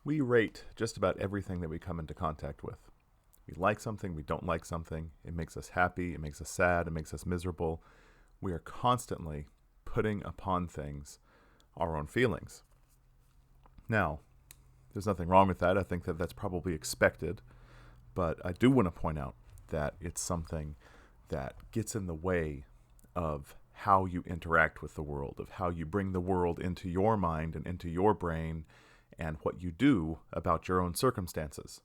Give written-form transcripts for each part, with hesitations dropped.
We rate just about everything that we come into contact with. We like something, we don't like something. It makes us happy, it makes us sad, it makes us miserable. We are constantly putting upon things our own feelings. Now, there's nothing wrong with that. I think that that's probably expected. But I do want to point out that it's something that gets in the way of how you interact with the world, of how you bring the world into your mind and into your brain, and what you do about your own circumstances.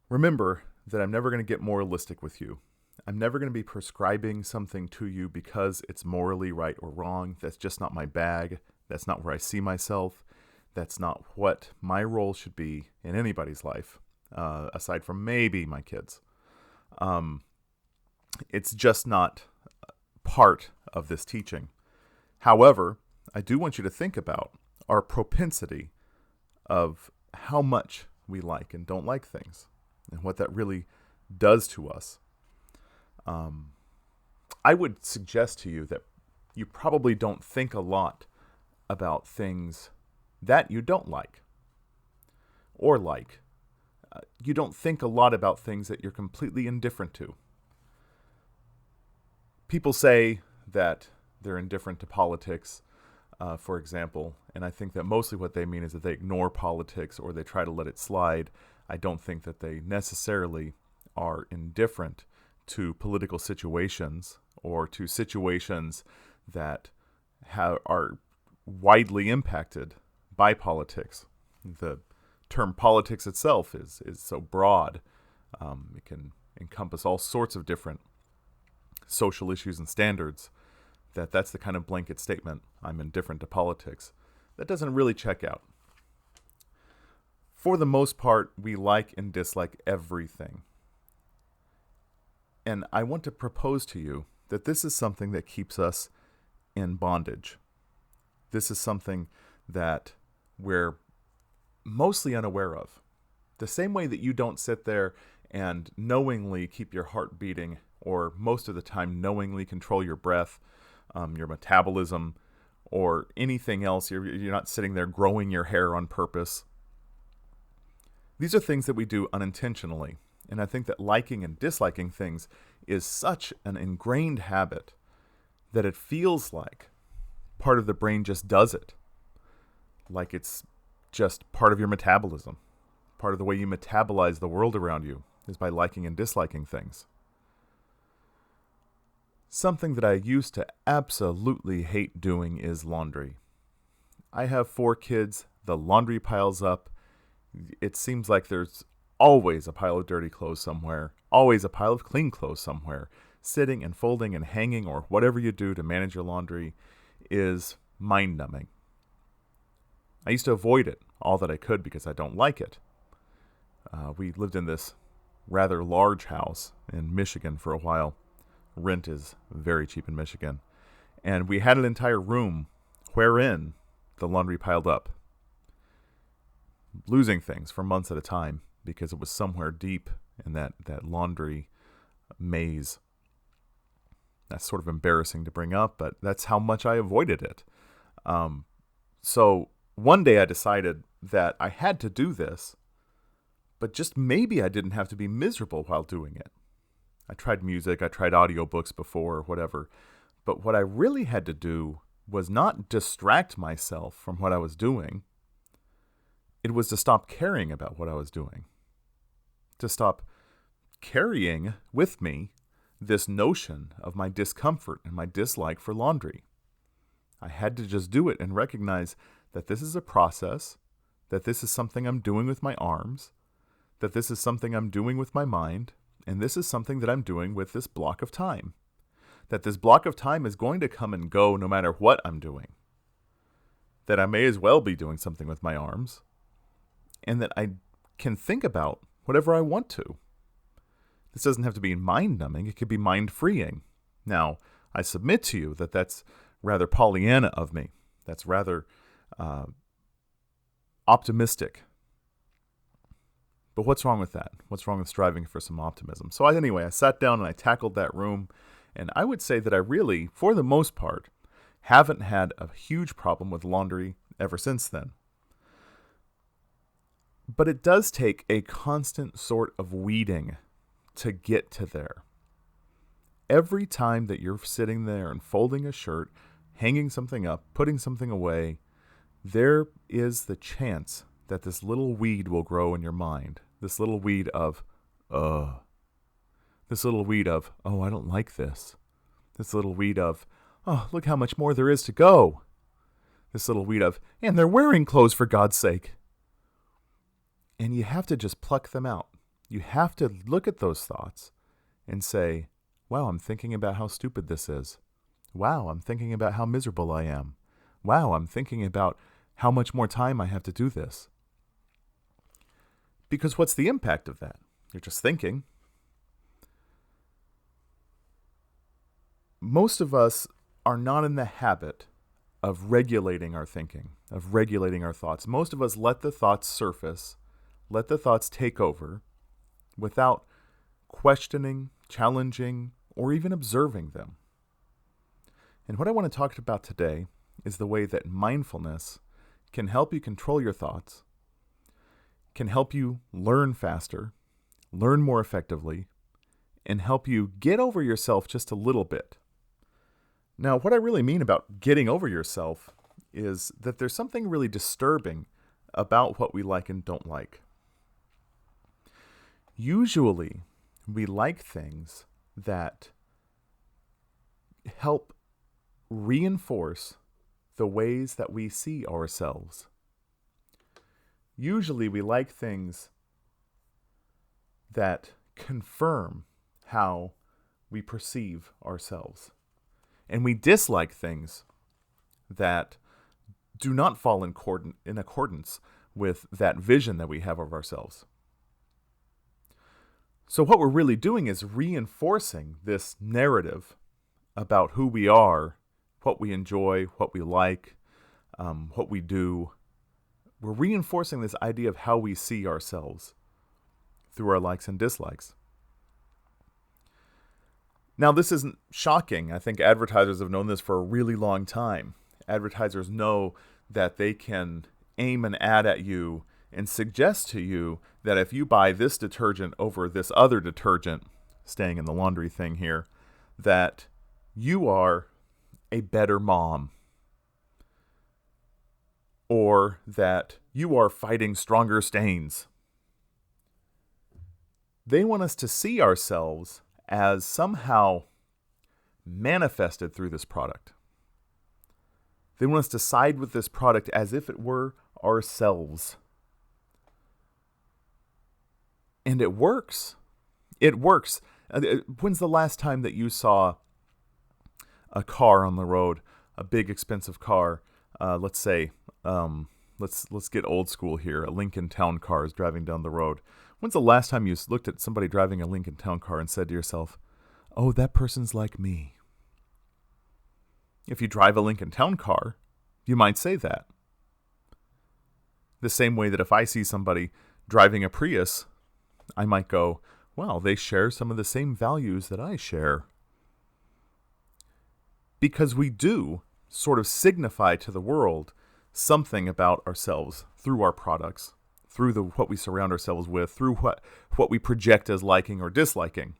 Remember that I'm never going to get moralistic with you. I'm never going to be prescribing something to you because it's morally right or wrong. That's just not my bag. That's not where I see myself. That's not what my role should be in anybody's life, aside from maybe my kids. It's just not part of this teaching. However, I do want you to think about our propensity of how much we like and don't like things and what that really does to us. I would suggest to you that you probably don't think a lot about things that you don't like or like. You don't think a lot about things that you're completely indifferent to. People say that they're indifferent to politics, for example, and I think that mostly what they mean is that they ignore politics or they try to let it slide. I don't think that they necessarily are indifferent to political situations or to situations that are widely impacted by politics. The term politics itself is so broad. It can encompass all sorts of different social issues and standards that's the kind of blanket statement, I'm indifferent to politics, that doesn't really check out. For the most part, we like and dislike everything. And I want to propose to you that this is something that keeps us in bondage. This is something that we're mostly unaware of. The same way that you don't sit there and knowingly keep your heart beating, or most of the time knowingly control your breath, your metabolism, or anything else. You're not sitting there growing your hair on purpose. These are things that we do unintentionally. And I think that liking and disliking things is such an ingrained habit that it feels like part of the brain just does it. Like it's just part of your metabolism. Part of the way you metabolize the world around you is by liking and disliking things. Something that I used to absolutely hate doing is laundry. I have 4 kids. The laundry piles up. It seems like there's always a pile of dirty clothes somewhere, always a pile of clean clothes somewhere. Sitting and folding and hanging or whatever you do to manage your laundry is mind-numbing. I used to avoid it all that I could because I don't like it. We lived in this rather large house in Michigan for a while. Rent is very cheap in Michigan. And we had an entire room wherein the laundry piled up, losing things for months at a time because it was somewhere deep in that laundry maze. That's sort of embarrassing to bring up, but that's how much I avoided it. So one day I decided that I had to do this, but just maybe I didn't have to be miserable while doing it. I tried music, I tried audiobooks before or whatever, but what I really had to do was not distract myself from what I was doing. It was to stop caring about what I was doing. To stop carrying with me this notion of my discomfort and my dislike for laundry. I had to just do it and recognize that this is a process, that this is something I'm doing with my arms, that this is something I'm doing with my mind, and this is something that I'm doing with this block of time. That this block of time is going to come and go no matter what I'm doing. That I may as well be doing something with my arms, and that I can think about whatever I want to. This doesn't have to be mind-numbing, it could be mind-freeing. Now, I submit to you that that's rather Pollyanna of me. That's rather optimistic. But what's wrong with that? What's wrong with striving for some optimism? So I sat down and I tackled that room, and I would say that I really, for the most part, haven't had a huge problem with laundry ever since then. But it does take a constant sort of weeding to get to there. Every time that you're sitting there and folding a shirt, hanging something up, putting something away, there is the chance that this little weed will grow in your mind. This little weed of, this little weed of, oh, I don't like this. This little weed of, oh, look how much more there is to go. This little weed of, and they're wearing clothes for God's sake. And you have to just pluck them out. You have to look at those thoughts and say, wow, I'm thinking about how stupid this is. Wow, I'm thinking about how miserable I am. Wow, I'm thinking about how much more time I have to do this. Because what's the impact of that? You're just thinking. Most of us are not in the habit of regulating our thinking, of regulating our thoughts. Most of us let the thoughts surface, let the thoughts take over without questioning, challenging, or even observing them. And what I want to talk about today is the way that mindfulness can help you control your thoughts, can help you learn faster, learn more effectively, and help you get over yourself just a little bit. Now, what I really mean about getting over yourself is that there's something really disturbing about what we like and don't like. Usually, we like things that help reinforce the ways that we see ourselves. Usually, we like things that confirm how we perceive ourselves. And we dislike things that do not fall in accordance with that vision that we have of ourselves. So what we're really doing is reinforcing this narrative about who we are, what we enjoy, what we like, what we do. We're reinforcing this idea of how we see ourselves through our likes and dislikes. Now, this isn't shocking. I think advertisers have known this for a really long time. Advertisers know that they can aim an ad at you and suggest to you that if you buy this detergent over this other detergent, staying in the laundry thing here, that you are a better mom, or that you are fighting stronger stains. They want us to see ourselves as somehow manifested through this product. They want us to side with this product as if it were ourselves. And it works. It works. When's the last time that you saw a car on the road, a big expensive car? Let's say, let's get old school here. A Lincoln Town Car is driving down the road. When's the last time you looked at somebody driving a Lincoln Town Car and said to yourself, oh, that person's like me? If you drive a Lincoln Town Car, you might say that. The same way that if I see somebody driving a Prius, I might go, well, they share some of the same values that I share. Because we do sort of signify to the world something about ourselves through our products, through what we surround ourselves with, through what we project as liking or disliking.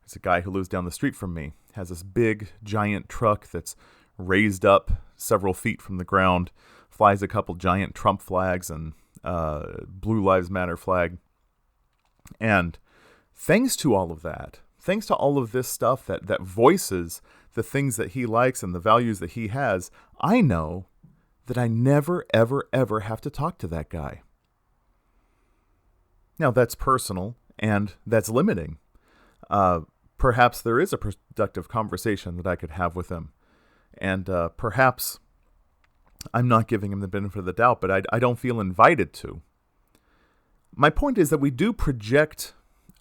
There's a guy who lives down the street from me, has this big, giant truck that's raised up several feet from the ground, flies a couple giant Trump flags and Blue Lives Matter flag. And thanks to all of that, thanks to all of this stuff that voices the things that he likes and the values that he has, I know that I never, ever, ever have to talk to that guy. Now, that's personal, and that's limiting. Perhaps there is a productive conversation that I could have with him. And perhaps I'm not giving him the benefit of the doubt, but I don't feel invited to. My point is that we do project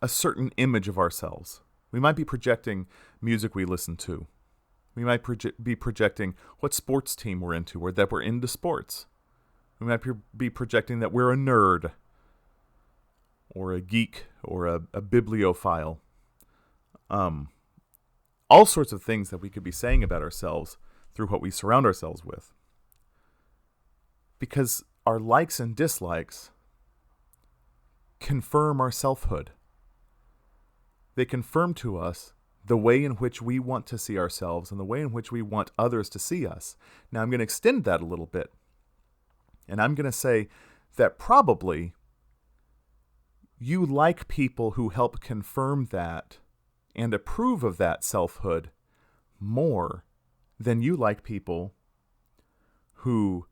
a certain image of ourselves. We might be projecting music we listen to. We might be projecting what sports team we're into, or that we're into sports. We might be projecting that we're a nerd, or a geek, or a bibliophile. All sorts of things that we could be saying about ourselves through what we surround ourselves with. Because our likes and dislikes confirm our selfhood. They confirm to us the way in which we want to see ourselves and the way in which we want others to see us. Now, I'm going to extend that a little bit. And I'm going to say that probably you like people who help confirm that and approve of that selfhood more than you like people who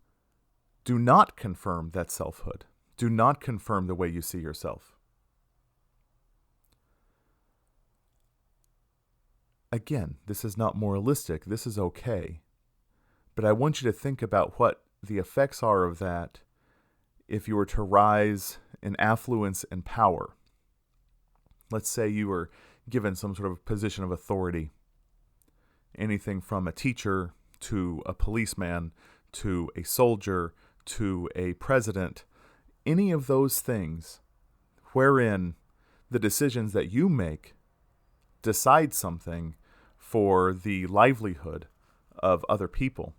do not confirm that selfhood, do not confirm the way you see yourself. Again, this is not moralistic, this is okay. But I want you to think about what the effects are of that if you were to rise in affluence and power. Let's say you were given some sort of position of authority. Anything from a teacher to a policeman to a soldier to a president. Any of those things wherein the decisions that you make decide something for the livelihood of other people.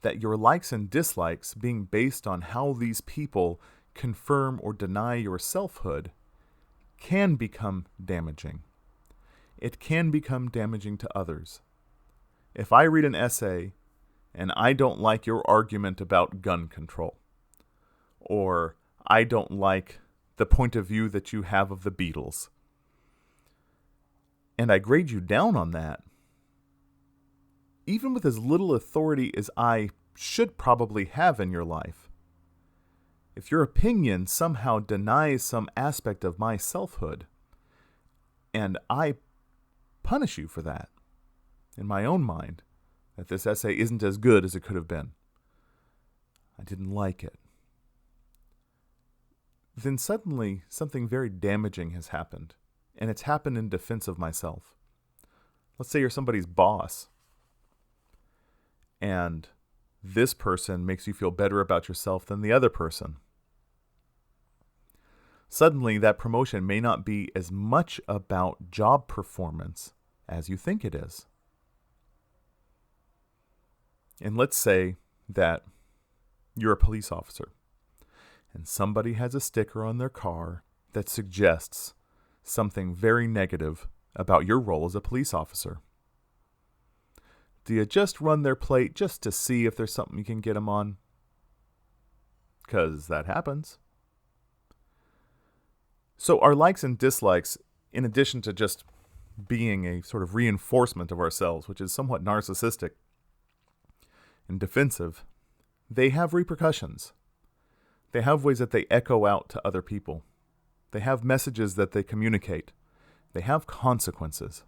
That your likes and dislikes being based on how these people confirm or deny your selfhood can become damaging. It can become damaging to others. If I read an essay and I don't like your argument about gun control, or I don't like the point of view that you have of the Beatles, and I grade you down on that, even with as little authority as I should probably have in your life, if your opinion somehow denies some aspect of my selfhood, and I punish you for that, in my own mind, that this essay isn't as good as it could have been, I didn't like it, then suddenly something very damaging has happened, and it's happened in defense of myself. Let's say you're somebody's boss, and this person makes you feel better about yourself than the other person. Suddenly, that promotion may not be as much about job performance as you think it is. And let's say that you're a police officer, and somebody has a sticker on their car that suggests something very negative about your role as a police officer. Do you just run their plate just to see if there's something you can get them on? Because that happens. So our likes and dislikes, in addition to just being a sort of reinforcement of ourselves, which is somewhat narcissistic and defensive, they have repercussions. They have ways that they echo out to other people. They have messages that they communicate. They have consequences.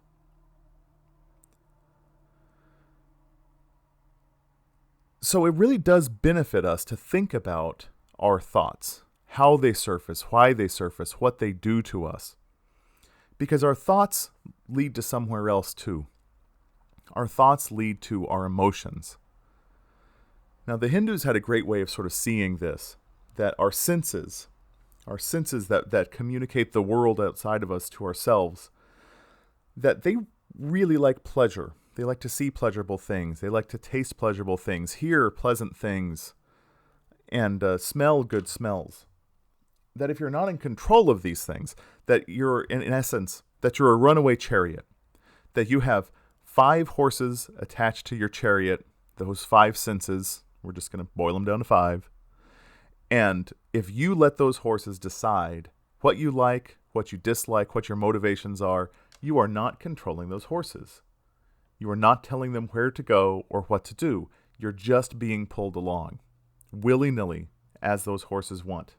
So it really does benefit us to think about our thoughts, how they surface, why they surface, what they do to us. Because our thoughts lead to somewhere else too. Our thoughts lead to our emotions. Now, the Hindus had a great way of sort of seeing this, that our senses that communicate the world outside of us to ourselves, that they really like pleasure. They like to see pleasurable things. They like to taste pleasurable things, hear pleasant things, and smell good smells. That if you're not in control of these things, that you're, in essence, that you're a runaway chariot, that you have 5 horses attached to your chariot, those 5 senses, we're just going to boil them down to 5, and if you let those horses decide what you like, what you dislike, what your motivations are, you are not controlling those horses. You are not telling them where to go or what to do. You're just being pulled along, willy-nilly, as those horses want.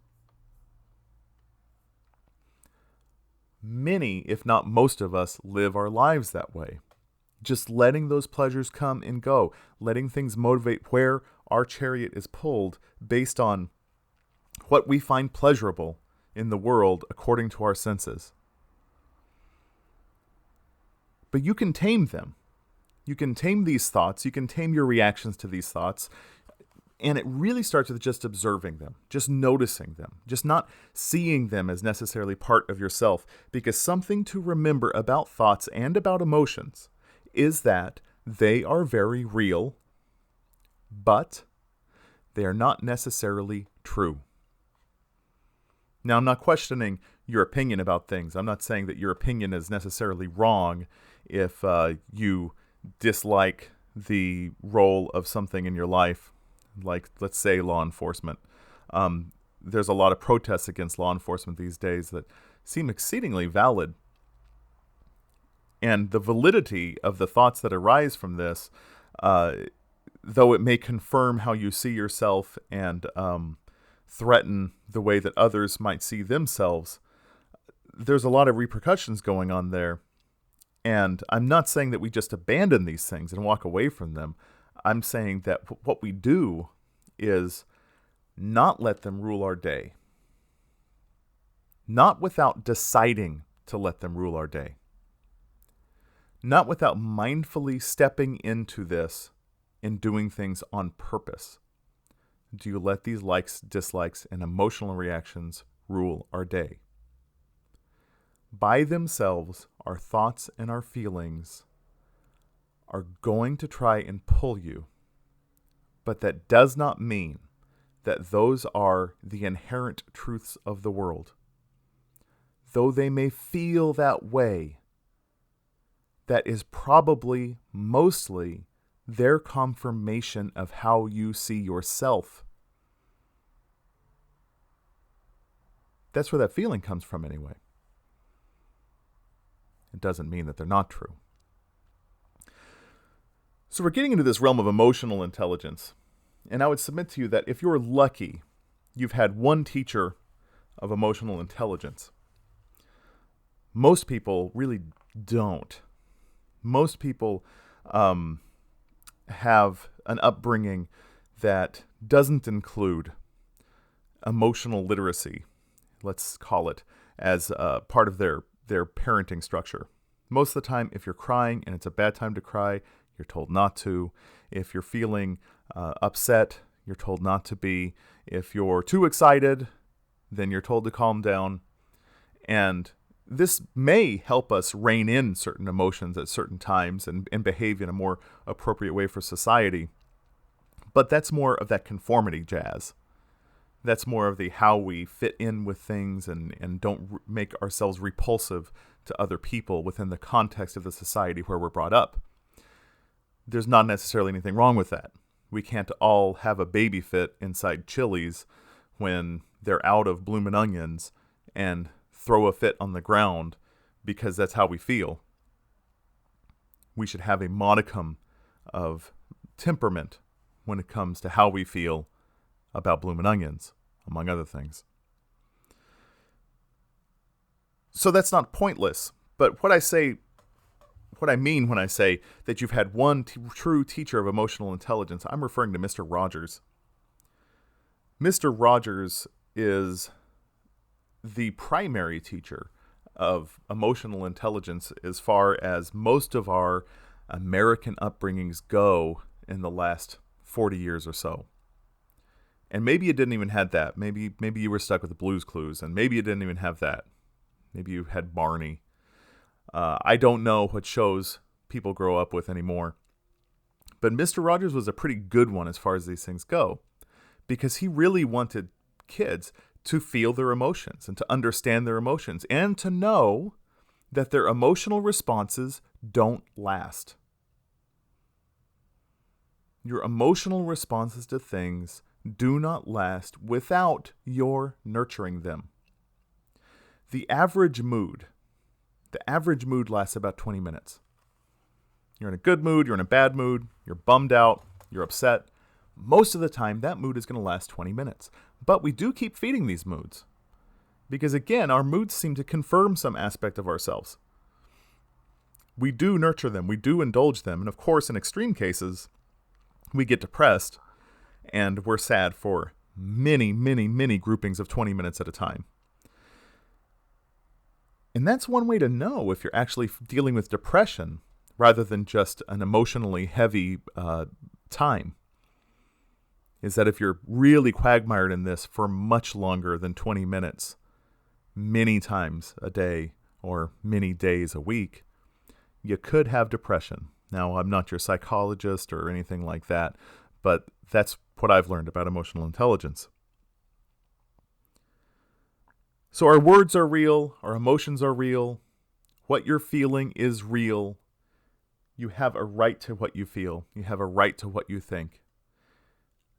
Many, if not most of us, live our lives that way. Just letting those pleasures come and go, letting things motivate where our chariot is pulled based on what we find pleasurable in the world according to our senses. But you can tame them. You can tame these thoughts. You can tame your reactions to these thoughts. And it really starts with just observing them, just noticing them, just not seeing them as necessarily part of yourself. Because something to remember about thoughts and about emotions is that they are very real, but they are not necessarily true. Now, I'm not questioning your opinion about things. I'm not saying that your opinion is necessarily wrong if you dislike the role of something in your life, like, let's say, law enforcement. There's a lot of protests against law enforcement these days that seem exceedingly valid. And the validity of the thoughts that arise from this, though it may confirm how you see yourself and threaten the way that others might see themselves, there's a lot of repercussions going on there. And I'm not saying that we just abandon these things and walk away from them. I'm saying that what we do is not let them rule our day. Not without deciding to let them rule our day. Not without mindfully stepping into this and doing things on purpose. Do you let these likes, dislikes, and emotional reactions rule our day? By themselves, our thoughts and our feelings are going to try and pull you. But that does not mean that those are the inherent truths of the world. Though they may feel that way, that is probably mostly their confirmation of how you see yourself. That's where that feeling comes from anyway. It doesn't mean that they're not true. So we're getting into this realm of emotional intelligence. And I would submit to you that if you're lucky, you've had one teacher of emotional intelligence. Most people really don't. Most people have an upbringing that doesn't include emotional literacy, let's call it, as part of their parenting structure. Most of the time, if you're crying and it's a bad time to cry, you're told not to. If you're feeling upset, you're told not to be. If you're too excited, then you're told to calm down. And this may help us rein in certain emotions at certain times and behave in a more appropriate way for society. But that's more of that conformity jazz. That's more of the how we fit in with things and don't make ourselves repulsive to other people within the context of the society where we're brought up. There's not necessarily anything wrong with that. We can't all have a baby fit inside Chili's when they're out of bloomin' onions and throw a fit on the ground because that's how we feel. We should have a modicum of temperament when it comes to how we feel about bloomin' onions, among other things. So that's not pointless, but what I mean when I say that you've had one true teacher of emotional intelligence, I'm referring to Mr. Rogers. Mr. Rogers is the primary teacher of emotional intelligence as far as most of our American upbringings go in the last 40 years or so. And maybe you didn't even have that. Maybe you were stuck with the Blues Clues, and maybe you didn't even have that. Maybe you had Barney. I don't know what shows people grow up with anymore. But Mr. Rogers was a pretty good one as far as these things go, because he really wanted kids to feel their emotions and to understand their emotions and to know that their emotional responses don't last. Your emotional responses to things do not last without your nurturing them. The average mood lasts about 20 minutes. You're in a good mood, you're in a bad mood, you're bummed out, you're upset. Most of the time, that mood is going to last 20 minutes. But we do keep feeding these moods. Because again, our moods seem to confirm some aspect of ourselves. We do nurture them, we do indulge them, and of course, in extreme cases, we get depressed, and we're sad for many, many, many groupings of 20 minutes at a time. And that's one way to know if you're actually dealing with depression rather than just an emotionally heavy time. Is that if you're really quagmired in this for much longer than 20 minutes, many times a day or many days a week, you could have depression. Now, I'm not your psychologist or anything like that, but that's what I've learned about emotional intelligence. So our words are real, our emotions are real, what you're feeling is real. You have a right to what you feel. You have a right to what you think.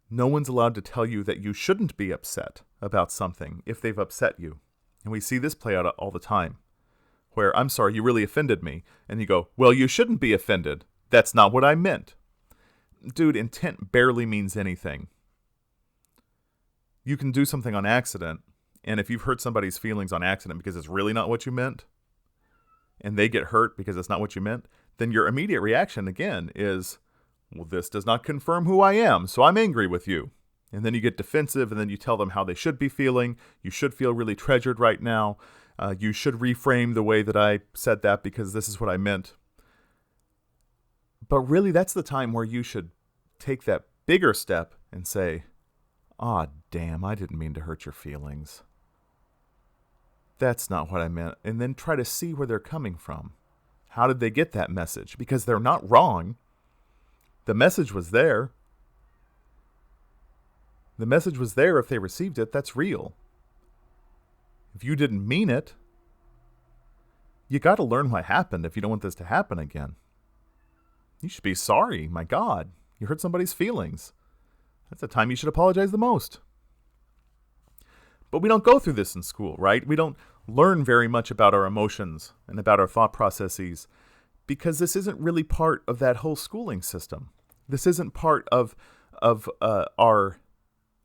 No one's allowed to tell you that you shouldn't be upset about something if they've upset you. And we see this play out all the time, where, I'm sorry, you really offended me. And you go, well, you shouldn't be offended. That's not what I meant. Dude, intent barely means anything. You can do something on accident, and if you've hurt somebody's feelings on accident because it's really not what you meant, and they get hurt because it's not what you meant, then your immediate reaction, again, is, well, this does not confirm who I am, so I'm angry with you. And then you get defensive, and then you tell them how they should be feeling. You should feel really treasured right now. You should reframe the way that I said that because this is what I meant. But really, that's the time where you should take that bigger step and say, "Aw, damn, I didn't mean to hurt your feelings. That's not what I meant." And then try to see where they're coming from. How did they get that message? Because they're not wrong. The message was there. The message was there if they received it. That's real. If you didn't mean it, you got to learn what happened if you don't want this to happen again. You should be sorry. My God, you hurt somebody's feelings. That's the time you should apologize the most. But we don't go through this in school, right? We don't learn very much about our emotions and about our thought processes because this isn't really part of that whole schooling system. This isn't part of our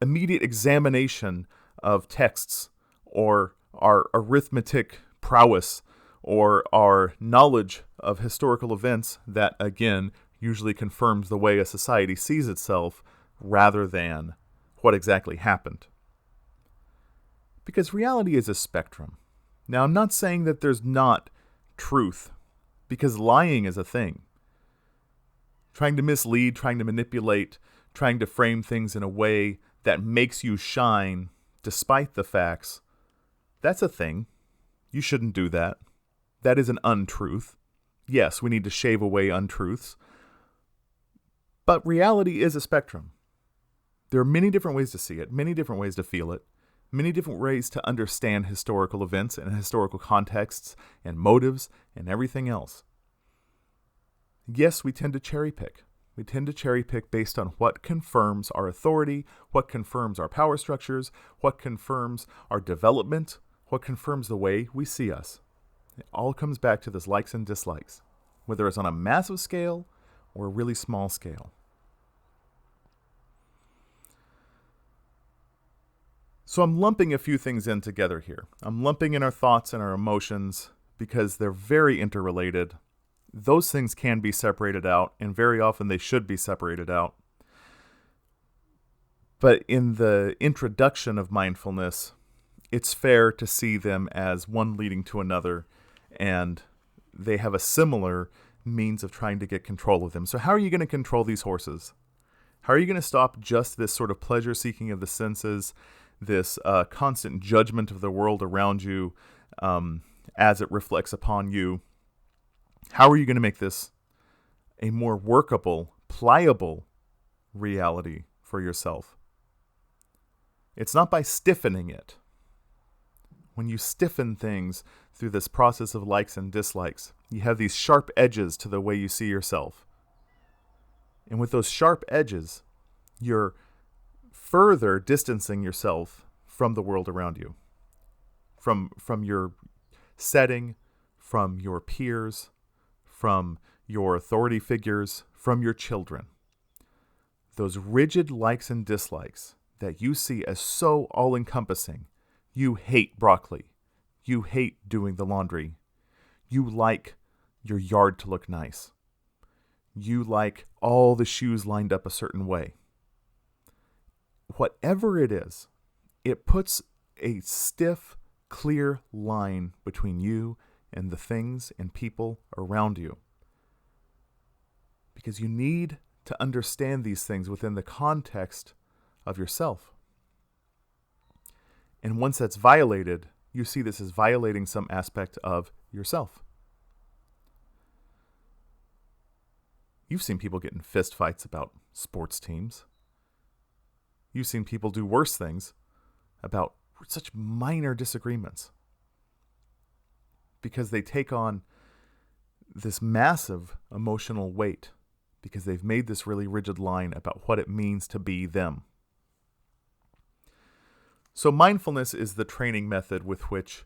immediate examination of texts or our arithmetic prowess or our knowledge of historical events that, again, usually confirms the way a society sees itself rather than what exactly happened. Because reality is a spectrum. Now, I'm not saying that there's not truth, because lying is a thing. Trying to mislead, trying to manipulate, trying to frame things in a way that makes you shine despite the facts, that's a thing. You shouldn't do that. That is an untruth. Yes, we need to shave away untruths. But reality is a spectrum. There are many different ways to see it, many different ways to feel it, many different ways to understand historical events and historical contexts and motives and everything else. Yes, we tend to cherry pick. We tend to cherry pick based on what confirms our authority, what confirms our power structures, what confirms our development, what confirms the way we see us. It all comes back to this likes and dislikes, whether it's on a massive scale or a really small scale. So I'm lumping a few things in together here. I'm lumping in our thoughts and our emotions because they're very interrelated. Those things can be separated out, and very often they should be separated out. But in the introduction of mindfulness, it's fair to see them as one leading to another, and they have a similar means of trying to get control of them. So how are you going to control these horses? How are you going to stop just this sort of pleasure-seeking of the senses, this constant judgment of the world around you as it reflects upon you? How are you going to make this a more workable, pliable reality for yourself? It's not by stiffening it. When you stiffen things through this process of likes and dislikes, you have these sharp edges to the way you see yourself. And with those sharp edges, you're further distancing yourself from the world around you, from your setting, from your peers, from your authority figures, from your children. Those rigid likes and dislikes that you see as so all-encompassing. You hate broccoli. You hate doing the laundry. You like your yard to look nice. You like all the shoes lined up a certain way. Whatever it is, it puts a stiff, clear line between you and the things and people around you. Because you need to understand these things within the context of yourself. And once that's violated, you see this as violating some aspect of yourself. You've seen people get in fist fights about sports teams. You've seen people do worse things about such minor disagreements, because they take on this massive emotional weight, because they've made this really rigid line about what it means to be them. So mindfulness is the training method with which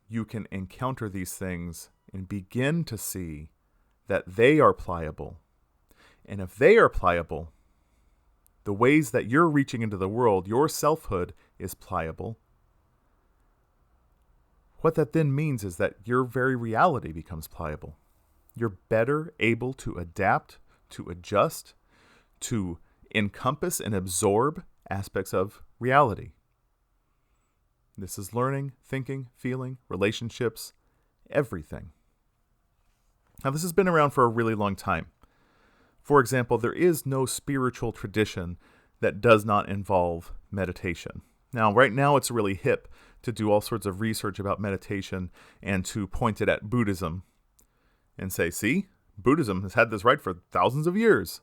you can encounter these things and begin to see that they are pliable. And if they are pliable, the ways that you're reaching into the world, your selfhood is pliable. What that then means is that your very reality becomes pliable. You're better able to adapt, to adjust, to encompass and absorb aspects of reality. This is learning, thinking, feeling, relationships, everything. Now, this has been around for a really long time. For example, there is no spiritual tradition that does not involve meditation. Now, right now, it's really hip to do all sorts of research about meditation and to point it at Buddhism and say, see, Buddhism has had this right for thousands of years.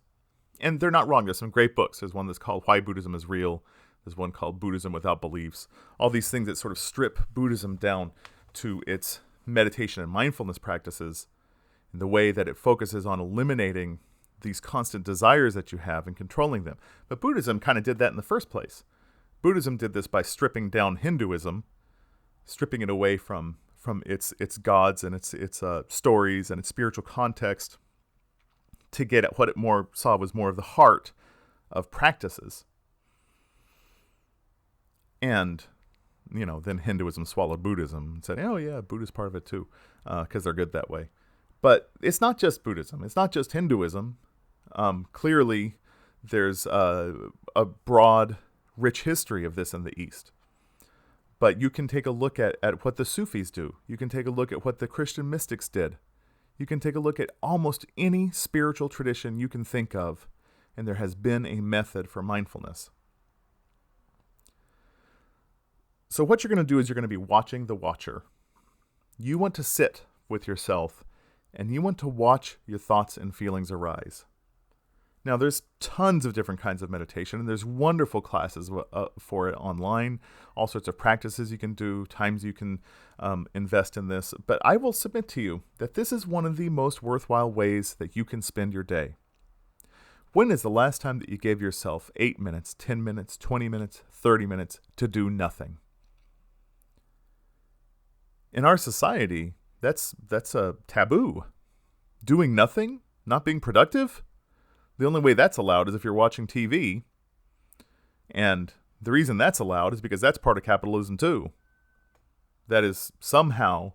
And they're not wrong. There's some great books. There's one that's called Why Buddhism is Real. There's one called Buddhism Without Beliefs. All these things that sort of strip Buddhism down to its meditation and mindfulness practices in the way that it focuses on eliminating these constant desires that you have and controlling them. But Buddhism kind of did that in the first place. Buddhism did this by stripping down Hinduism, stripping it away from its gods and its stories and its spiritual context to get at what it more saw was more of the heart of practices. And, then Hinduism swallowed Buddhism and said, oh yeah, Buddha's part of it too, because they're good that way. But it's not just Buddhism. It's not just Hinduism. Clearly, there's a broad, rich history of this in the East. But you can take a look at what the Sufis do. You can take a look at what the Christian mystics did. You can take a look at almost any spiritual tradition you can think of, and there has been a method for mindfulness. So what you're going to do is you're going to be watching the watcher. You want to sit with yourself, and you want to watch your thoughts and feelings arise. Now, there's tons of different kinds of meditation, and there's wonderful classes for it online, all sorts of practices you can do, times you can invest in this. But I will submit to you that this is one of the most worthwhile ways that you can spend your day. When is the last time that you gave yourself 8 minutes, 10 minutes, 20 minutes, 30 minutes to do nothing? In our society, that's a taboo. Doing nothing, not being productive. The only way that's allowed is if you're watching TV. And the reason that's allowed is because that's part of capitalism too. That is somehow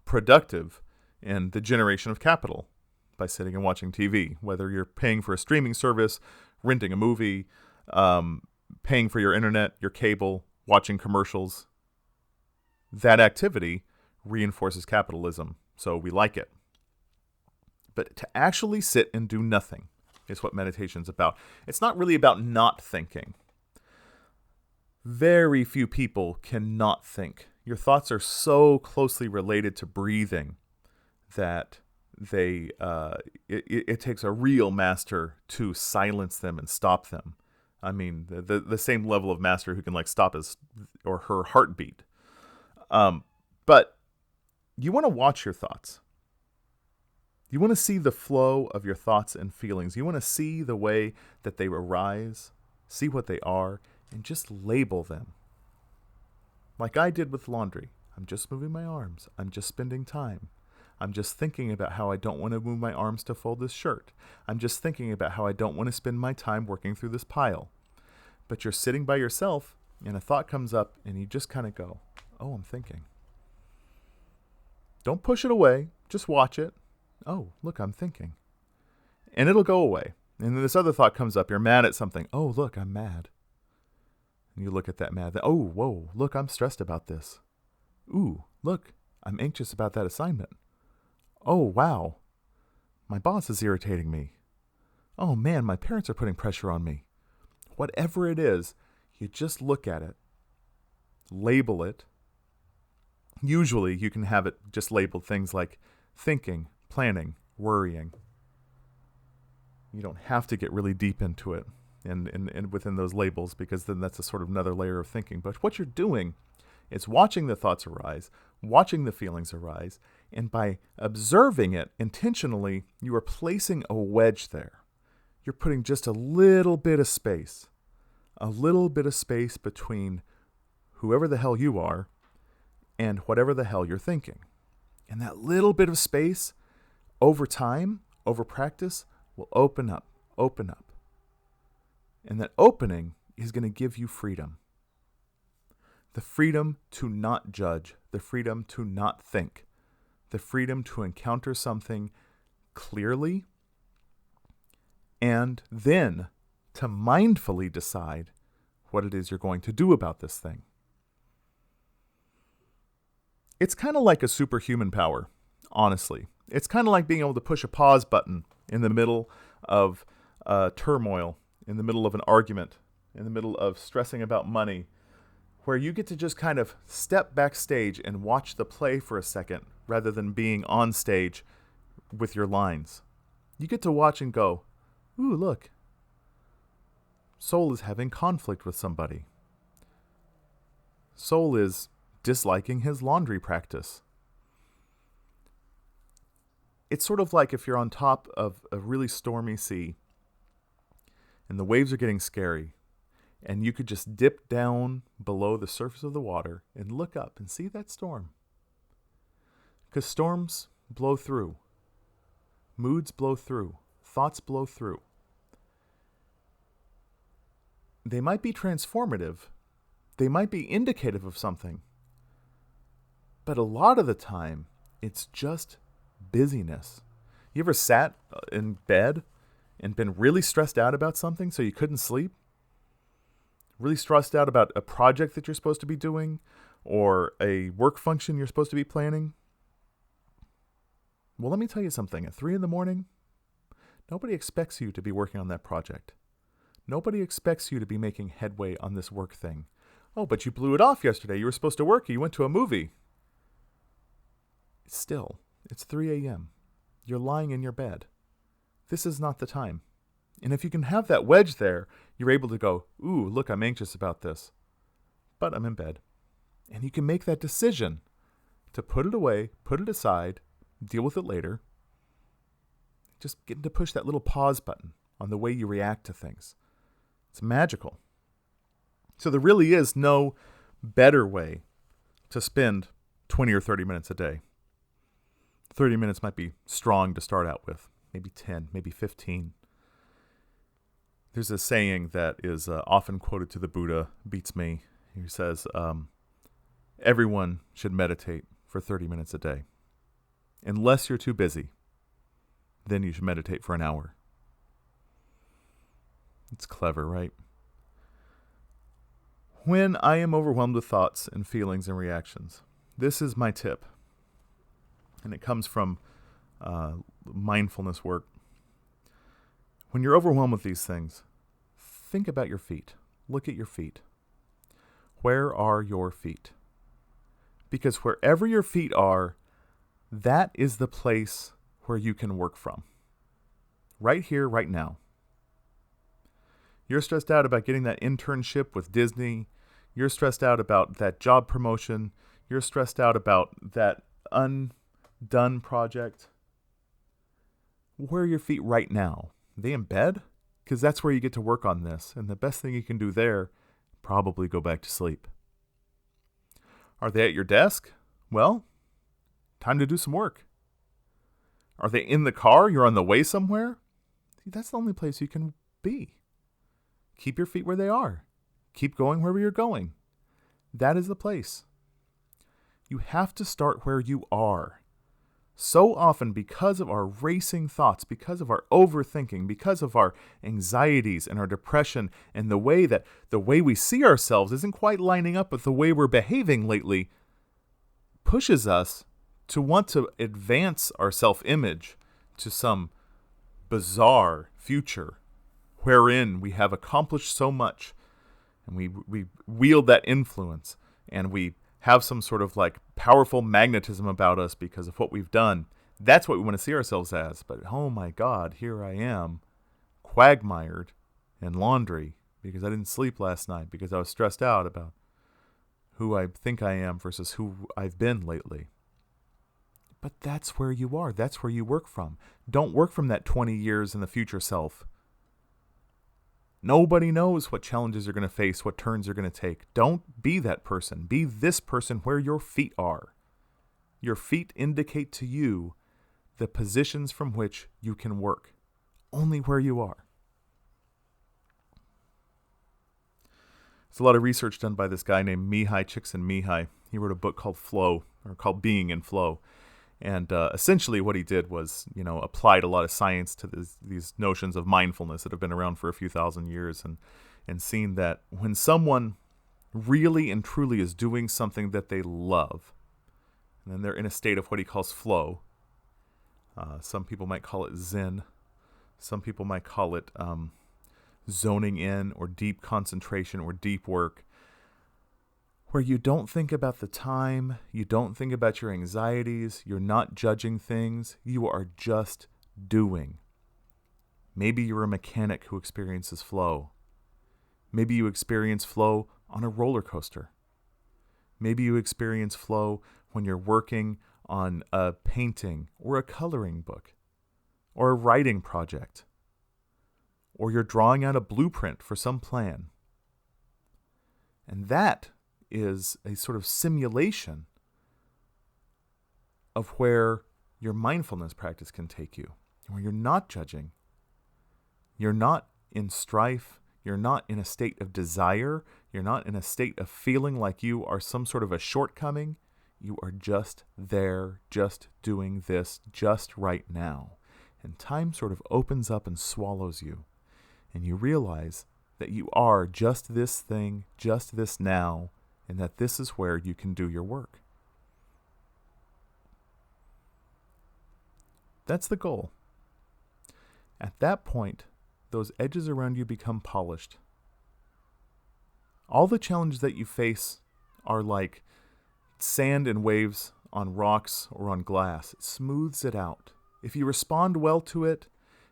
productive in the generation of capital by sitting and watching TV. Whether you're paying for a streaming service, renting a movie, paying for your internet, your cable, watching commercials. That activity reinforces capitalism, so we like it. But to actually sit and do nothing is what meditation's about. It's not really about not thinking. Very few people cannot think. Your thoughts are so closely related to breathing that it takes a real master to silence them and stop them. I mean, the same level of master who can stop his or her heartbeat. But you want to watch your thoughts. You want to see the flow of your thoughts and feelings. You want to see the way that they arise, see what they are, and just label them. Like I did with laundry. I'm just moving my arms. I'm just spending time. I'm just thinking about how I don't want to move my arms to fold this shirt. I'm just thinking about how I don't want to spend my time working through this pile. But you're sitting by yourself, and a thought comes up, and you just kind of go, oh, I'm thinking. Don't push it away. Just watch it. Oh, look, I'm thinking. And it'll go away. And then this other thought comes up. You're mad at something. Oh, look, I'm mad. And you look at that mad. Oh, whoa, look, I'm stressed about this. Ooh, look, I'm anxious about that assignment. Oh, wow, my boss is irritating me. Oh, man, my parents are putting pressure on me. Whatever it is, you just look at it, label it. Usually you can have it just labeled things like thinking, planning, worrying. You don't have to get really deep into it and within those labels, because then that's a sort of another layer of thinking. But what you're doing It's watching the thoughts arise, watching the feelings arise, and by observing it intentionally, you are placing a wedge there. You're putting just a little bit of space between whoever the hell you are and whatever the hell you're thinking. And that little bit of space, over time, over practice, will open up. And that opening is going to give you freedom. The freedom to not judge, the freedom to not think, the freedom to encounter something clearly, and then to mindfully decide what it is you're going to do about this thing. It's kind of like a superhuman power, honestly. It's kind of like being able to push a pause button in the middle of turmoil, in the middle of an argument, in the middle of stressing about money, where you get to just kind of step backstage and watch the play for a second rather than being on stage with your lines. You get to watch and go, ooh, look, Soul is having conflict with somebody. Soul is disliking his laundry practice. It's sort of like if you're on top of a really stormy sea and the waves are getting scary, and you could just dip down below the surface of the water and look up and see that storm. Because storms blow through. Moods blow through. Thoughts blow through. They might be transformative. They might be indicative of something. But a lot of the time, it's just busyness. You ever sat in bed and been really stressed out about something so you couldn't sleep? Really stressed out about a project that you're supposed to be doing or a work function you're supposed to be planning? Well, let me tell you something. At 3 a.m, nobody expects you to be working on that project. Nobody expects you to be making headway on this work thing. Oh, but you blew it off yesterday. You were supposed to work. You went to a movie. Still, it's 3 a.m. You're lying in your bed. This is not the time. And if you can have that wedge there, you're able to go, ooh, look, I'm anxious about this, but I'm in bed. And you can make that decision to put it away, put it aside, deal with it later. Just getting to push that little pause button on the way you react to things. It's magical. So there really is no better way to spend 20 or 30 minutes a day. 30 minutes might be strong to start out with. Maybe 10, maybe 15. There's a saying that is often quoted to the Buddha, beats me. He says, everyone should meditate for 30 minutes a day. Unless you're too busy, then you should meditate for an hour. It's clever, right? When I am overwhelmed with thoughts and feelings and reactions, this is my tip. And it comes from mindfulness work. When you're overwhelmed with these things, think about your feet. Look at your feet. Where are your feet? Because wherever your feet are, that is the place where you can work from. Right here, right now. You're stressed out about getting that internship with Disney. You're stressed out about that job promotion. You're stressed out about that undone project. Where are your feet right now? Are they in bed? Because that's where you get to work on this. And the best thing you can do there, probably go back to sleep. Are they at your desk? Well, time to do some work. Are they in the car? You're on the way somewhere? See, that's the only place you can be. Keep your feet where they are. Keep going wherever you're going. That is the place. You have to start where you are. So often, because of our racing thoughts, because of our overthinking, because of our anxieties and our depression, and the way we see ourselves isn't quite lining up with the way we're behaving lately, pushes us to want to advance our self-image to some bizarre future wherein we have accomplished so much, and we wield that influence, and we have some sort of like powerful magnetism about us because of what we've done. That's what we want to see ourselves as. But oh my God, here I am, quagmired in laundry because I didn't sleep last night because I was stressed out about who I think I am versus who I've been lately. But that's where you are. That's where you work from. Don't work from that 20 years in the future self. Nobody knows what challenges you're going to face, what turns you're going to take. Don't be that person. Be this person where your feet are. Your feet indicate to you the positions from which you can work. Only where you are. There's a lot of research done by this guy named Mihai Csikszentmihalyi. He wrote a book called Flow, or called Being in Flow. And essentially what he did was, applied a lot of science to these notions of mindfulness that have been around for a few thousand years, and seen that when someone really and truly is doing something that they love, and then they're in a state of what he calls flow. Some people might call it Zen. Some people might call it zoning in, or deep concentration, or deep work, where you don't think about the time, you don't think about your anxieties, you're not judging things, you are just doing. Maybe you're a mechanic who experiences flow. Maybe you experience flow on a roller coaster. Maybe you experience flow when you're working on a painting or a coloring book or a writing project, or you're drawing out a blueprint for some plan. And that is a sort of simulation of where your mindfulness practice can take you, where you're not judging. You're not in strife. You're not in a state of desire. You're not in a state of feeling like you are some sort of a shortcoming. You are just there, just doing this, just right now. And time sort of opens up and swallows you. And you realize that you are just this thing, just this now, and that this is where you can do your work. That's the goal. At that point, those edges around you become polished. All the challenges that you face are like sand and waves on rocks or on glass. It smooths it out. If you respond well to it,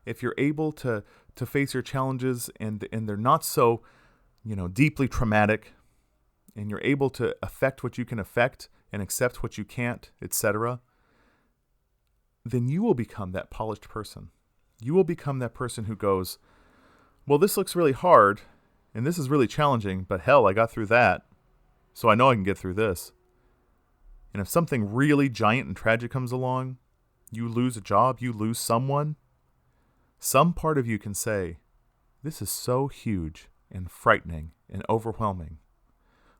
if you're able to face your challenges and they're not so, deeply traumatic, and you're able to affect what you can affect and accept what you can't, etc., then you will become that polished person. You will become that person who goes, well, this looks really hard, and this is really challenging, but hell, I got through that, so I know I can get through this. And if something really giant and tragic comes along, you lose a job, you lose someone, some part of you can say, this is so huge and frightening and overwhelming.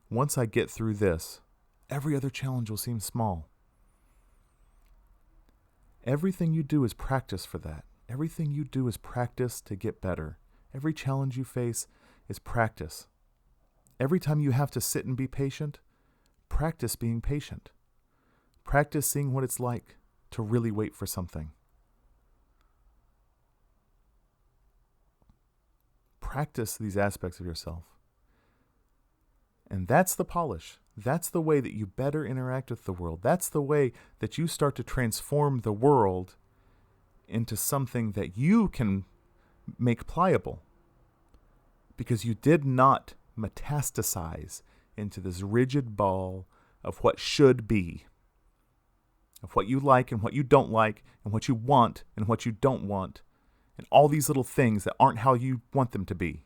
Once I get through this, every other challenge will seem small. Everything you do is practice for that. Everything you do is practice to get better. Every challenge you face is practice. Every time you have to sit and be patient, practice being patient. Practice seeing what it's like to really wait for something. Practice these aspects of yourself. And that's the polish. That's the way that you better interact with the world. That's the way that you start to transform the world into something that you can make pliable. Because you did not metastasize into this rigid ball of what should be, of what you like and what you don't like, and what you want and what you don't want, and all these little things that aren't how you want them to be.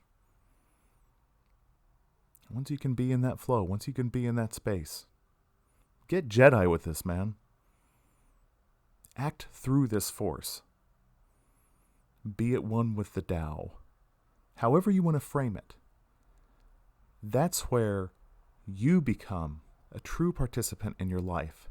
Once you can be in that flow, once you can be in that space, get Jedi with this, man. Act through this force. Be at one with the Tao. However you want to frame it. That's where you become a true participant in your life.